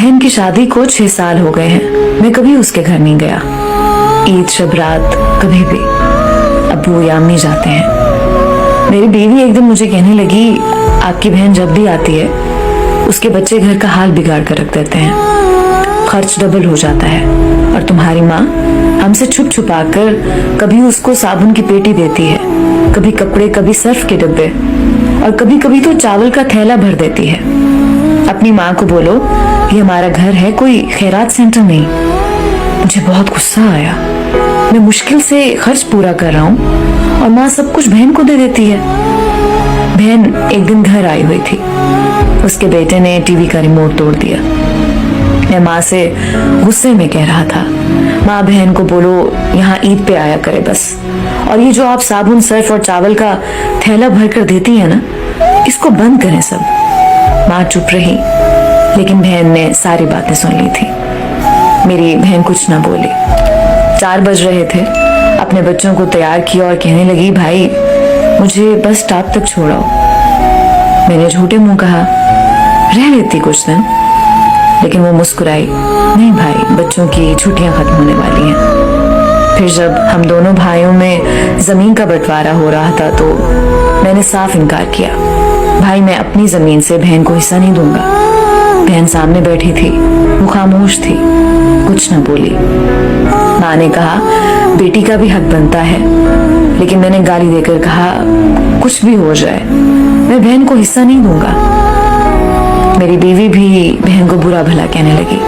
बहन की शादी को 6 साल हो गए हैं। मैं कभी उसके घर नहीं गया। ईद शब रात कभी भी अब्बू या अम्मी जाते हैं। मेरी बीवी एक दिन मुझे कहने लगी, आपकी बहन जब भी आती है उसके बच्चे घर का हाल बिगाड़ कर रख देते हैं, खर्च डबल हो जाता है। और तुम्हारी माँ हमसे छुप छुपा कर कभी उसको साबुन की पेटी देती है, कभी कपड़े, कभी सर्फ के डब्बे, और कभी कभी तो चावल का थैला भर देती है। अपनी माँ को बोलो ये हमारा घर है, कोई खैरात सेंटर नहीं। मुझे बहुत गुस्सा आया। मैं मुश्किल से खर्च पूरा कर रहा हूँ और माँ सब कुछ बहन को दे देती है। बहन एक दिन घर आई हुई थी। उसके बेटे ने टीवी का रिमोट तोड़ दिया। मैं माँ से गुस्से में कह रहा था, माँ बहन को बोलो यहाँ ईद पे आया करे बस, और ये जो आप साबुन, सर्फ और चावल का थैला भर कर देती है ना, इसको बंद करें सब। माँ चुप रही, लेकिन बहन ने सारी बातें सुन ली थी। मेरी बहन कुछ ना बोली। 4 बज रहे थे। अपने बच्चों को तैयार किया और कहने लगी, भाई मुझे बस स्टॉप तक छोड़ाओ। मैंने झूठे मुंह कहा, रह लेती कुछ दिन, लेकिन वो मुस्कुराई, नहीं भाई, बच्चों की छुट्टियां खत्म होने वाली हैं। फिर जब हम दोनों भाइयों में जमीन का बंटवारा हो रहा था तो मैंने साफ इनकार किया, भाई मैं अपनी जमीन से बहन को हिस्सा नहीं दूंगा। बहन सामने बैठी थी, वो खामोश थी, कुछ न बोली। माँ ने कहा, बेटी का भी हक बनता है, लेकिन मैंने गाली देकर कहा, कुछ भी हो जाए मैं बहन को हिस्सा नहीं दूंगा। मेरी बीवी भी बहन को बुरा भला कहने लगी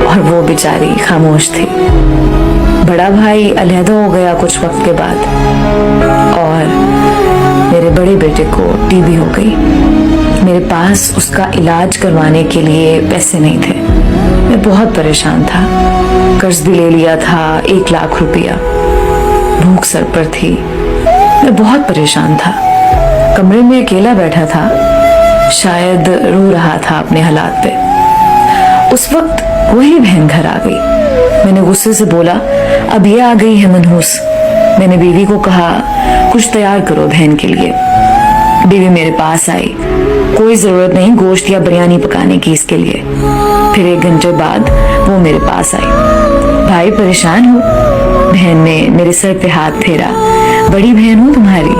और वो बेचारी खामोश थी। बड़ा भाई अलहदा हो गया कुछ वक्त के बाद और मेरे बड़े बेटे को टीबी हो गई। मेरे पास उसका इलाज करवाने के लिए पैसे नहीं थे। मैं बहुत परेशान था। कर्ज भी ले लिया था 1 लाख रुपया। भूख सर पर थी। मैं बहुत परेशान था। कमरे में अकेला बैठा था, शायद रो रहा था अपने हालात पे। उस वक्त वही बहन घर आ गई। मैंने गुस्से से बोला, अब ये आ गई है मनहूस। मैंने बीवी को कहा, कुछ तैयार करो बहन के लिए। बीवी मेरे पास आई, कोई जरूरत नहीं गोश्त या बिरयानी पकाने की इसके लिए। फिर 1 घंटे बाद वो मेरे पास आई, भाई परेशान हो? बहन ने मेरे सर पे हाथ फेरा, बड़ी बहन हूँ तुम्हारी,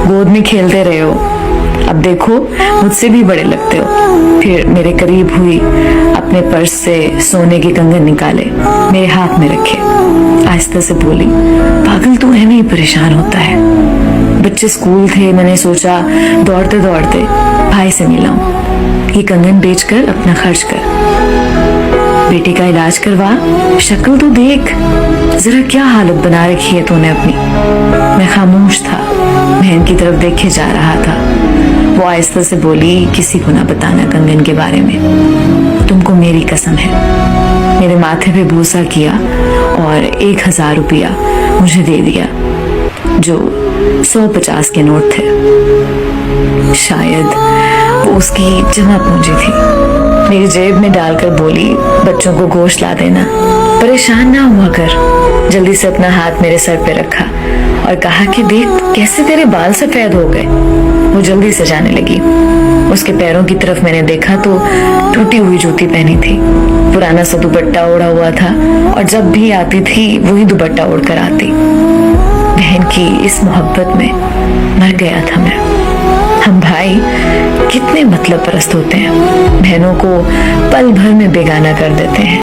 गोद में खेलते रहे हो, अब देखो मुझसे भी बड़े लगते हो। फिर मेरे करीब हुई, अपने पर्स से सोने के कंगन निकाले, मेरे हाथ में रखे, आहिस्ता से बोली, पागल तू है, नहीं परेशान होता है। बच्चे स्कूल थे, मैंने सोचा दौड़ते दौड़ते भाई से मिलाऊं, ये कंगन बेचकर अपना खर्च कर, बेटे का इलाज करवा, शक्ल तो देख, जरा क्या हालत बना रखी है तूने अपनी। मैं खामोश था, बहन की तरफ देखे जा रहा था। वो आहिस्ता से बोली, किसी को ना बताना कंगन के बारे में, तुमको मेरी कसम है। मेरे माथे पे बूसा किया और 1000 रुपया मुझे दे दिया, जो 150 के नोट थे। शायद वो उसकी जमा पूंजी थी। मेरी जेब में डालकर बोली, बच्चों को गोश्त ला देना, परेशान ना हुआ कर। जल्दी से अपना हाथ मेरे सर पे रखा और कहा कि देख कैसे तेरे बाल सफेद हो गए। वो जल्दी से जाने लगी। उसके पैरों की तरफ मैंने देखा तो टूटी हुई जूती पहनी थी, पुराना सा दुपट्टा ओढ़ा हुआ था, और जब भी आती थी वही दुपट्टा ओढ़ कर आती। बहन की इस मोहब्बत में मर गया था मैं। हम भाई कितने मतलब परस्त होते हैं, बहनों को पल भर में बेगाना कर देते हैं।